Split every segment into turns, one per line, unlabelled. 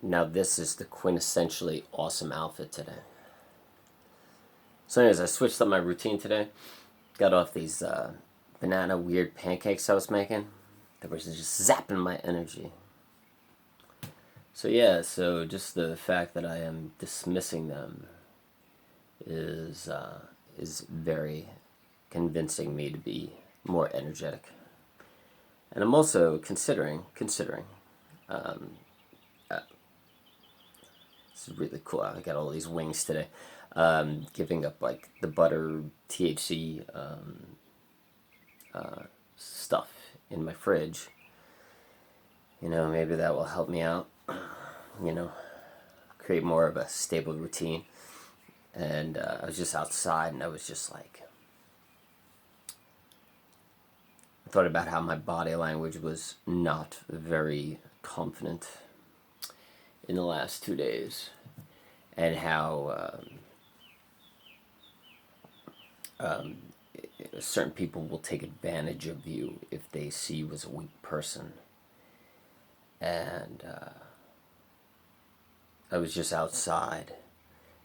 Now this is the quintessentially awesome outfit today. So anyways, I switched up my routine today. Got off these banana weird pancakes I was making. That was just zapping my energy. So yeah, so just the fact that I am dismissing them is very convincing me to be more energetic. And I'm also considering this is really cool. I got all these wings today. Giving up like the butter THC stuff in my fridge. Maybe that will help me out. Create more of a stable routine. And I was just outside, and I was just like, I thought about how my body language was not very confident in the last 2 days, and how certain people will take advantage of you if they see you as a weak person. And I was just outside,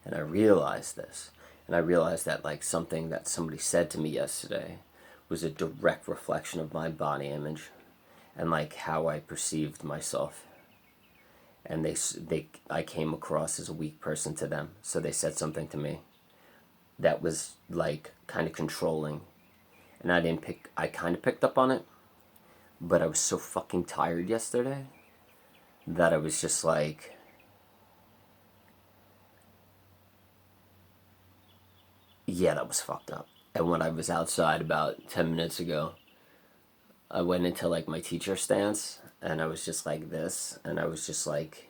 and I realized this. And I realized that like something that somebody said to me yesterday was a direct reflection of my body image and like how I perceived myself. And I came across as a weak person to them. So they said something to me that was like kind of controlling. And I kind of picked up on it, but I was so fucking tired yesterday that I was just like, yeah, that was fucked up. And when I was outside about 10 minutes ago, I went into like my teacher stance, and I was just like this, and I was just like,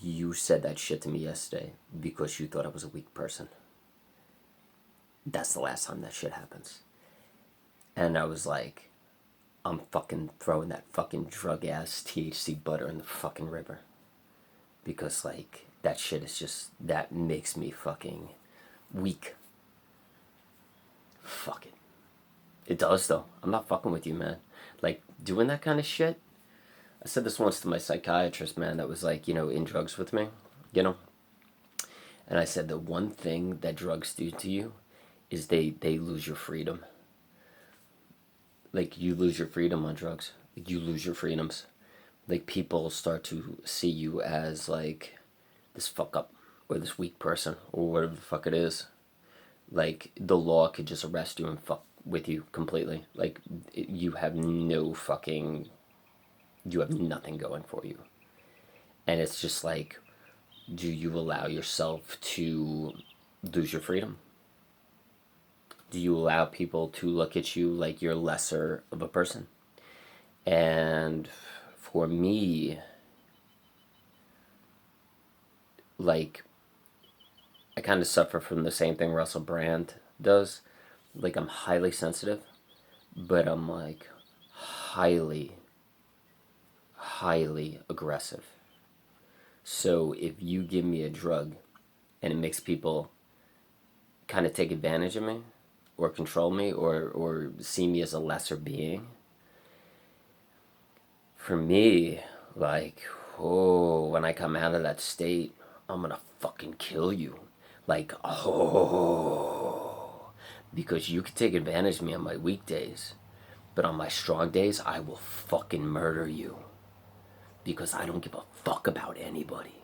you said that shit to me yesterday because you thought I was a weak person. That's the last time that shit happens. And I was like, I'm fucking throwing that fucking drug ass THC butter in the fucking river. Because like, that shit is just, that makes me fucking weak. Fuck it. It does though. I'm not fucking with you, man. Like, doing that kind of shit. I said this once to my psychiatrist, man, that was like, in drugs with me, And I said the one thing that drugs do to you is they lose your freedom. Like, you lose your freedom on drugs. Like, you lose your freedoms. Like, people start to see you as like this fuck up or this weak person or whatever the fuck it is. Like, the law could just arrest you and fuck with you completely. Like, you have nothing going for you. And it's just like, do you allow yourself to lose your freedom? Do you allow people to look at you like you're lesser of a person? And for me, like, I kind of suffer from the same thing Russell Brand does. Like, I'm highly sensitive, but I'm like highly aggressive. So if you give me a drug and it makes people kind of take advantage of me or control me or see me as a lesser being, for me, like, oh, when I come out of that state, I'm gonna fucking kill you. Like, oh, because you can take advantage of me on my weekdays, but on my strong days, I will fucking murder you. Because I don't give a fuck about anybody.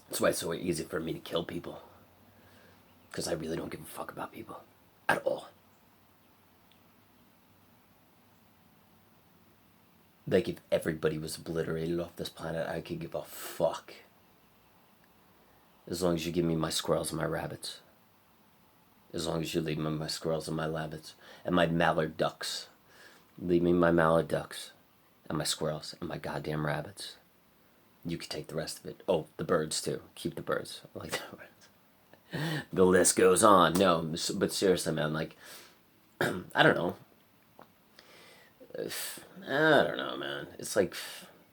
That's why it's so easy for me to kill people. Because I really don't give a fuck about people. At all. Like, if everybody was obliterated off this planet, I could give a fuck. As long as you give me my squirrels and my rabbits. As long as you leave me my squirrels and my rabbits. And my mallard ducks. Leave me my mallard ducks. And my squirrels and my goddamn rabbits. You could take the rest of it. Oh, the birds too. Keep the birds. I like the birds. The list goes on. No, but seriously, man, like, I don't know. I don't know, man. It's like,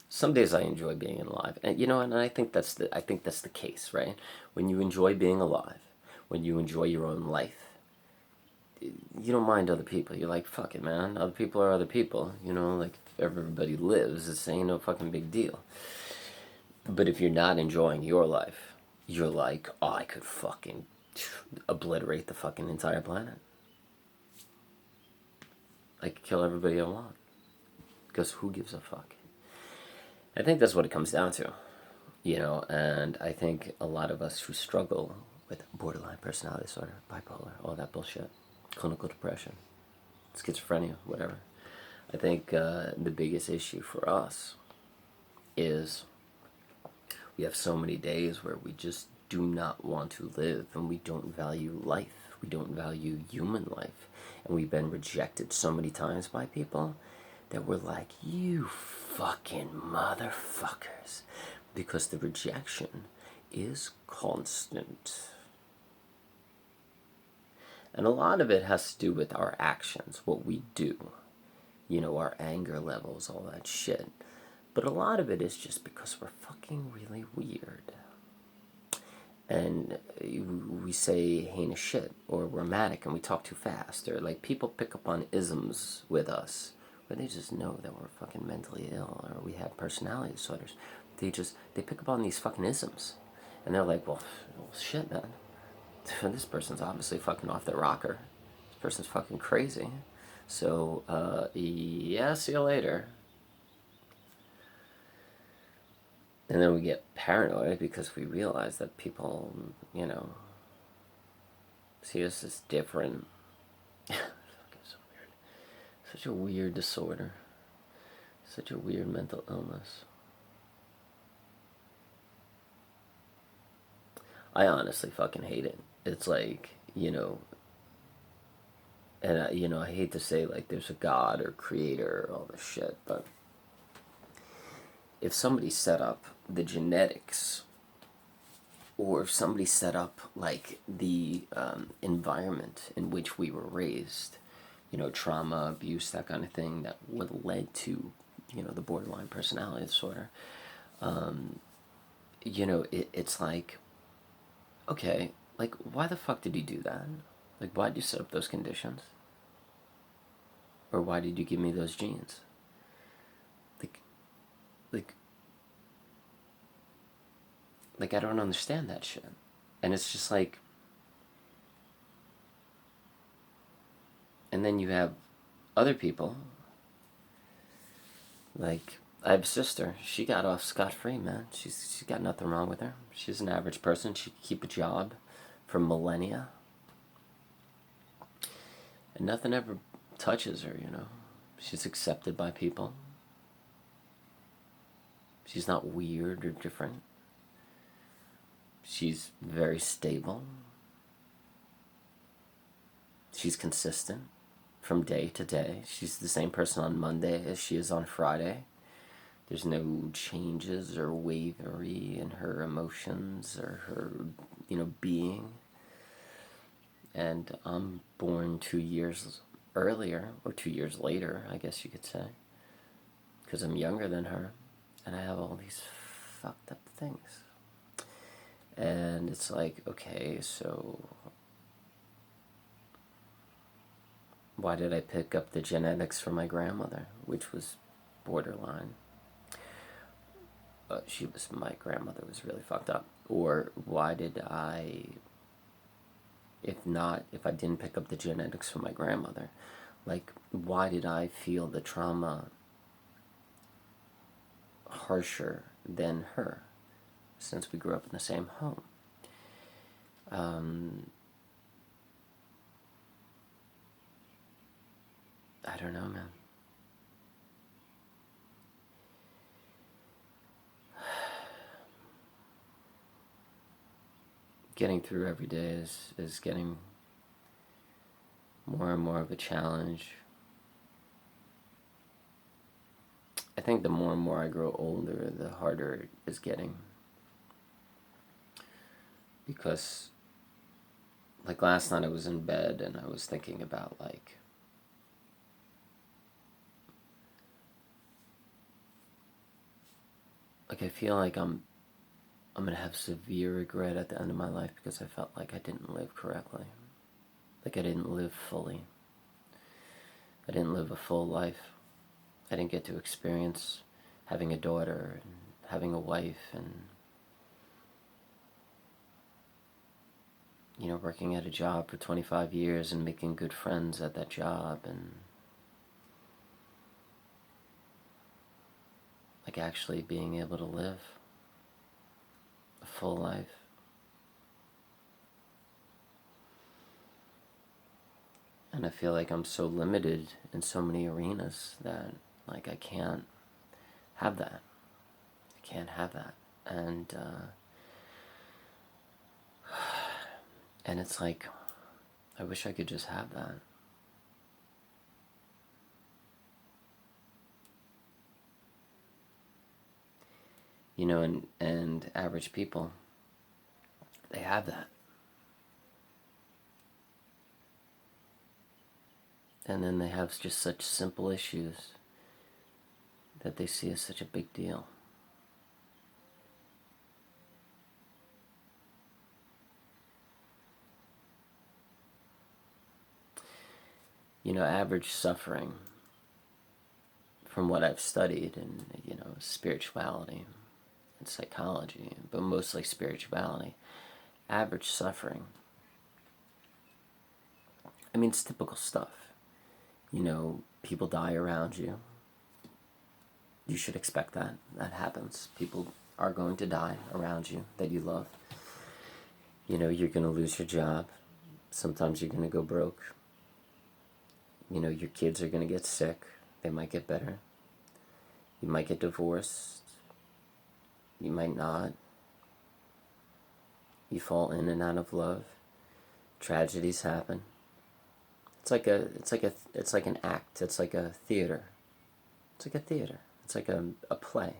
some days I enjoy being alive, and and I think that's the case, right? When you enjoy being alive, when you enjoy your own life, you don't mind other people. You're like, fuck it, man. Other people are other people. You know, like, if everybody lives, this ain't no fucking big deal. But if you're not enjoying your life, you're like, oh, I could fucking obliterate the fucking entire planet. I could kill everybody I want. Because who gives a fuck? I think that's what it comes down to. You know, and I think a lot of us who struggle with borderline personality disorder, bipolar, all that bullshit, clinical depression, schizophrenia, whatever. I think the biggest issue for us is we have so many days where we just do not want to live, and we don't value life. We don't value human life. And we've been rejected so many times by people that we're like, you fucking motherfuckers. Because the rejection is constant. And a lot of it has to do with our actions, what we do. You know, our anger levels, all that shit. But a lot of it is just because we're fucking really weird. And we say heinous shit, or we're manic and we talk too fast, or like people pick up on isms with us, where they just know that we're fucking mentally ill, or we have personality disorders. They pick up on these fucking isms, and they're like, well shit, man. This person's obviously fucking off their rocker. This person's fucking crazy. So, yeah, see you later. And then we get paranoid because we realize that people, you know, see us as different. Fucking so weird. Such a weird disorder. Such a weird mental illness. I honestly fucking hate it. It's like, you know, and I hate to say like there's a God or creator or all this shit, but if somebody set up the genetics, or if somebody set up like the environment in which we were raised, you know, trauma, abuse, that kind of thing, that would led to, you know, the borderline personality disorder, you know, it's like, okay, like, why the fuck did you do that? Like, why did you set up those conditions? Or why did you give me those genes? Like, like I don't understand that shit. And it's just like, and then you have other people, like, I have a sister. She got off scot-free, man. She's got nothing wrong with her. She's an average person. She could keep a job for millennia. And nothing ever touches her, you know. She's accepted by people. She's not weird or different. She's very stable. She's consistent from day to day. She's the same person on Monday as she is on Friday. There's no changes or wavery in her emotions or her, you know, being. And I'm born 2 years earlier, or 2 years later, I guess you could say, because I'm younger than her, and I have all these fucked up things. And it's like, okay, so why did I pick up the genetics from my grandmother, which was borderline? My grandmother was really fucked up. Or why did I, if I didn't pick up the genetics from my grandmother, like, why did I feel the trauma harsher than her, since we grew up in the same home? I don't know, man. Getting through every day is getting more and more of a challenge. I think the more and more I grow older, the harder it is getting. Because, like, last night I was in bed and I was thinking about, like, I feel like I'm gonna have severe regret at the end of my life because I felt like I didn't live correctly. Like I didn't live fully. I didn't live a full life. I didn't get to experience having a daughter and having a wife and, you know, working at a job for 25 years and making good friends at that job and like actually being able to live a full life. And I feel like I'm so limited in so many arenas that like I can't have that. I can't have that. And it's like, I wish I could just have that. You know, and average people, they have that. And then they have just such simple issues that they see as such a big deal. You know, average suffering, from what I've studied in, you know, spirituality and psychology, but mostly spirituality, average suffering, I mean, it's typical stuff. You know, people die around you. You should expect that. That happens. People are going to die around you that you love. You know, you're going to lose your job. Sometimes you're going to go broke. You know, your kids are going to get sick. They might get better. You might get divorced. You might not. You fall in and out of love. Tragedies happen. It's like an act. It's like a theater. It's like a theater. It's like a play.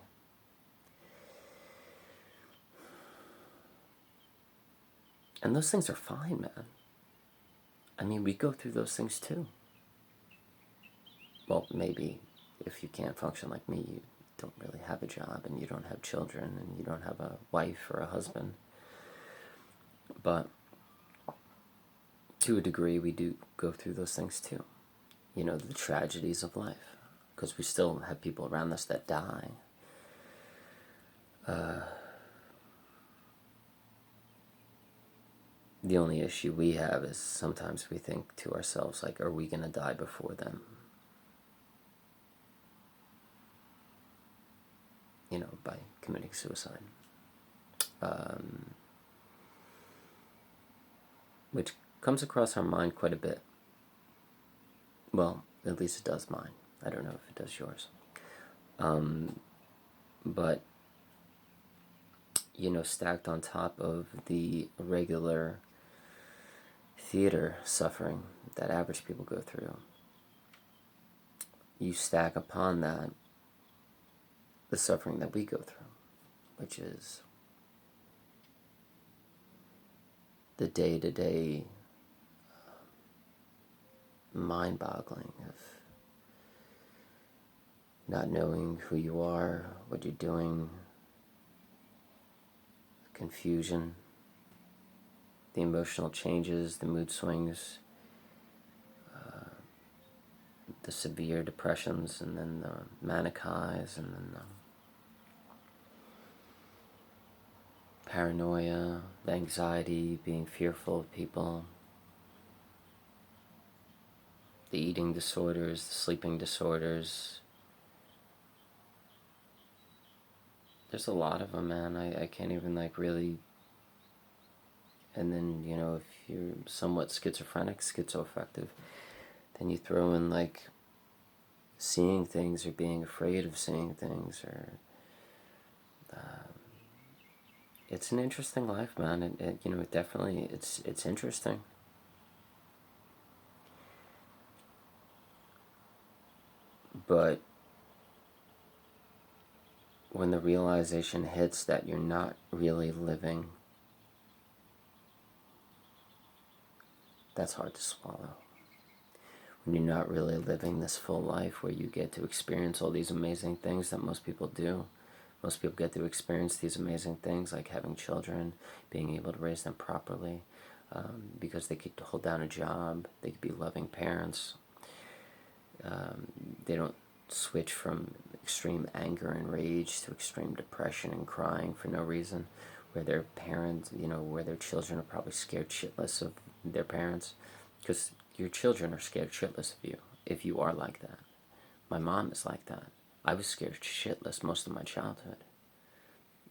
And those things are fine, man. I mean, we go through those things too. Well, maybe if you can't function like me, you don't really have a job and you don't have children and you don't have a wife or a husband. But to a degree, we do go through those things too. You know, the tragedies of life. Because we still have people around us that die. The only issue we have is sometimes we think to ourselves, like, are we going to die before them? You know, by committing suicide. Which comes across our mind quite a bit. Well, at least it does mine. I don't know if it does yours. But, you know, stacked on top of the regular theater suffering that average people go through, you stack upon that the suffering that we go through, which is the day-to-day mind-boggling of not knowing who you are, what you're doing, confusion, the emotional changes, the mood swings, the severe depressions, and then the manic highs, and then the paranoia, the anxiety, being fearful of people, the eating disorders, the sleeping disorders. There's a lot of them, man. I can't even, like, really. And then, you know, if you're somewhat schizophrenic, schizoaffective, then you throw in, like, seeing things or being afraid of seeing things, or it's an interesting life, man. It you know, it definitely, it's interesting. But when the realization hits that you're not really living, that's hard to swallow. When you're not really living this full life where you get to experience all these amazing things that most people do. Most people get to experience these amazing things like having children, being able to raise them properly, because they could hold down a job, they could be loving parents. They don't switch from extreme anger and rage to extreme depression and crying for no reason, where their parents, where their children are probably scared shitless of their parents, because your children are scared shitless of you if you are like that. My mom is like that. I was scared shitless most of my childhood.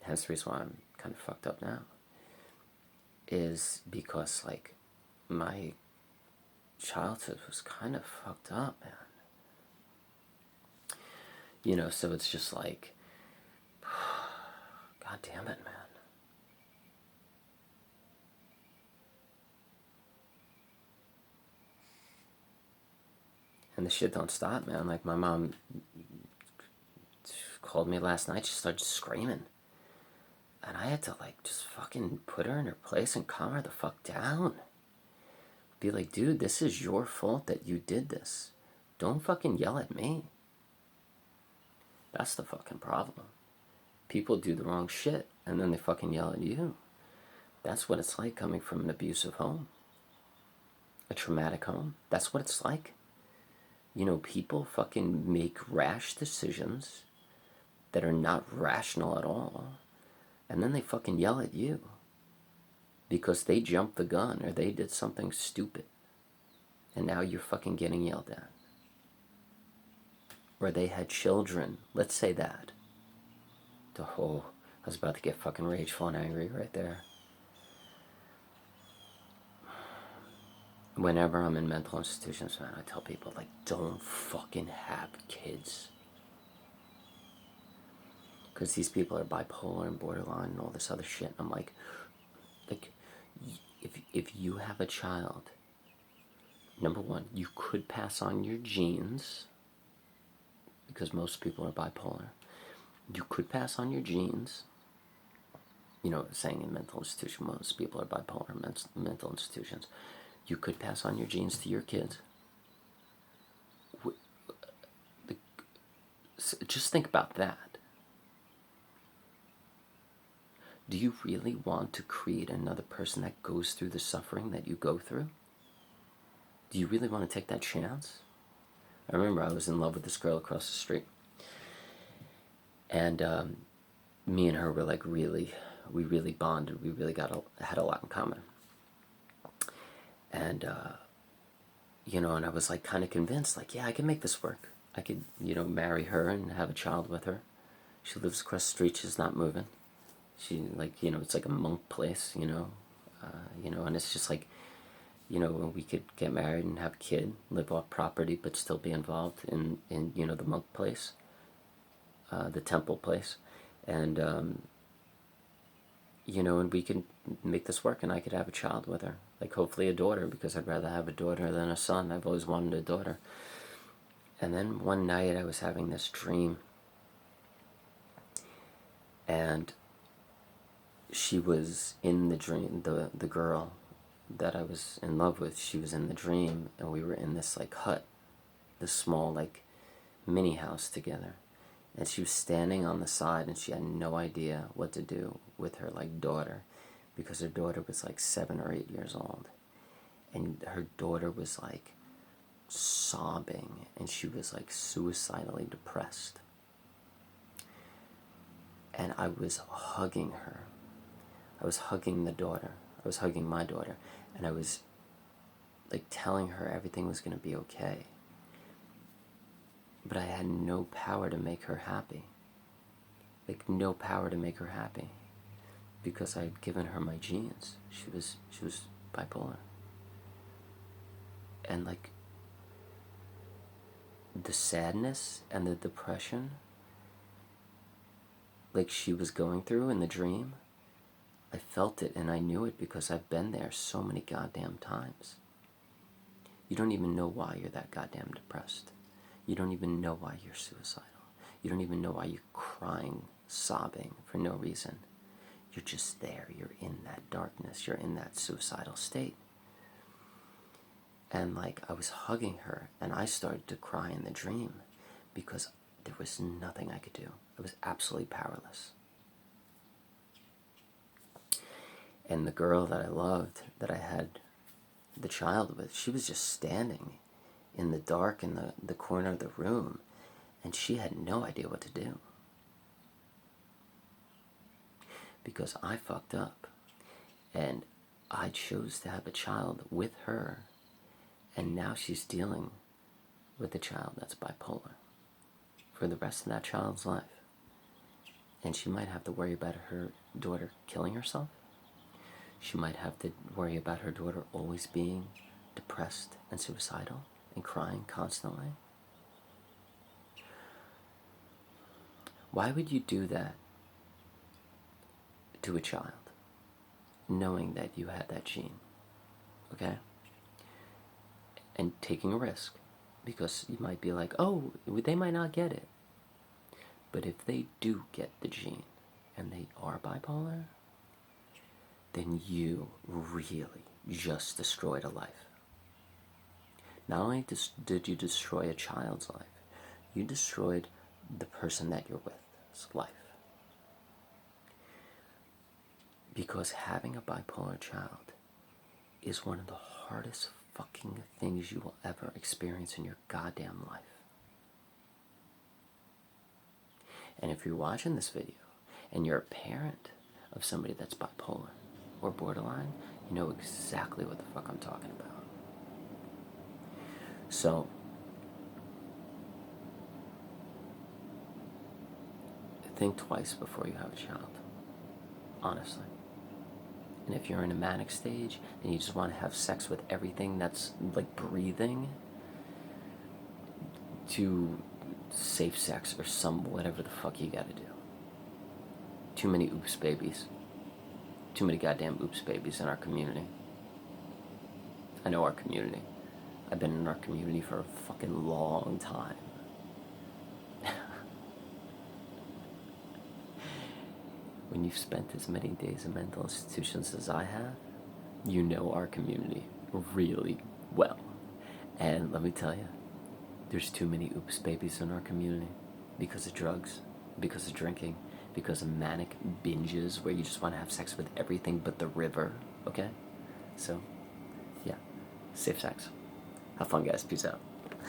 Hence the reason why I'm kind of fucked up now, is because, like, my childhood was kind of fucked up, man. So it's just like, God damn it, man. And the shit don't stop, man. Like, my mom called me last night, she started screaming. And I had to, like, just fucking put her in her place and calm her the fuck down. Be like, dude, this is your fault that you did this. Don't fucking yell at me. That's the fucking problem. People do the wrong shit, and then they fucking yell at you. That's what it's like coming from an abusive home. A traumatic home. That's what it's like. People fucking make rash decisions that are not rational at all, and then they fucking yell at you because they jumped the gun or they did something stupid, and now you're fucking getting yelled at. Or they had children, let's say that. Oh, I was about to get fucking rageful and angry right there. Whenever I'm in mental institutions, man, I tell people, like, don't fucking have kids. Because these people are bipolar and borderline and all this other shit. I'm like, if you have a child, number one, you could pass on your genes, because most people are bipolar. You could pass on your genes. Saying in mental institution, most people are bipolar in mental institutions. You could pass on your genes to your kids. Just think about that. Do you really want to create another person that goes through the suffering that you go through? Do you really want to take that chance? I remember I was in love with this girl across the street. And me and her were like we really bonded. We really had a lot in common. And, and I was like kind of convinced, like, yeah, I can make this work. I could, marry her and have a child with her. She lives across the street, she's not moving. She, like, it's like a monk place, and it's just like, we could get married and have a kid, live off property, but still be involved in the monk place, the temple place. And, and we could make this work, and I could have a child with her. Like, hopefully a daughter, because I'd rather have a daughter than a son. I've always wanted a daughter. And then one night I was having this dream, and she was in the dream, the girl that I was in love with, she was in the dream, and we were in this, like, hut, this small, like, mini house together. And she was standing on the side, and she had no idea what to do with her, like, daughter, because her daughter was, like, 7 or 8 years old. And her daughter was, like, sobbing, and she was, like, suicidally depressed. And I was hugging her. I was hugging the daughter. I was hugging my daughter. And I was, like, telling her everything was going to be okay. But I had no power to make her happy. Like, no power to make her happy. Because I had given her my genes. She was bipolar. And, like, the sadness and the depression, like, she was going through in the dream, I felt it, and I knew it because I've been there so many goddamn times. You don't even know why you're that goddamn depressed. You don't even know why you're suicidal. You don't even know why you're crying, sobbing for no reason. You're just there. You're in that darkness. You're in that suicidal state. And, like, I was hugging her, and I started to cry in the dream because there was nothing I could do. I was absolutely powerless. And the girl that I loved, that I had the child with, she was just standing in the dark in the corner of the room, and she had no idea what to do. Because I fucked up, and I chose to have a child with her, and now she's dealing with a child that's bipolar for the rest of that child's life. And she might have to worry about her daughter killing herself. She might have to worry about her daughter always being depressed and suicidal and crying constantly. Why would you do that to a child, knowing that you had that gene, okay? And taking a risk, because you might be like, oh, they might not get it. But if they do get the gene, and they are bipolar, then you really just destroyed a life. Not only did you destroy a child's life, you destroyed the person that you're with's life. Because having a bipolar child is one of the hardest fucking things you will ever experience in your goddamn life. And if you're watching this video and you're a parent of somebody that's bipolar or borderline, you know exactly what the fuck I'm talking about. So, think twice before you have a child, honestly. And if you're in a manic stage and you just want to have sex with everything that's like breathing, to safe sex or some whatever the fuck you gotta do. Too many oops babies. Too many goddamn oops babies in our community. I know our community. I've been in our community for a fucking long time. When you've spent as many days in mental institutions as I have, you know our community really well. And let me tell you, there's too many oops babies in our community because of drugs, because of drinking, because of manic binges where you just want to have sex with everything but the river, okay? So, yeah, safe sex. Have fun, guys. Peace out.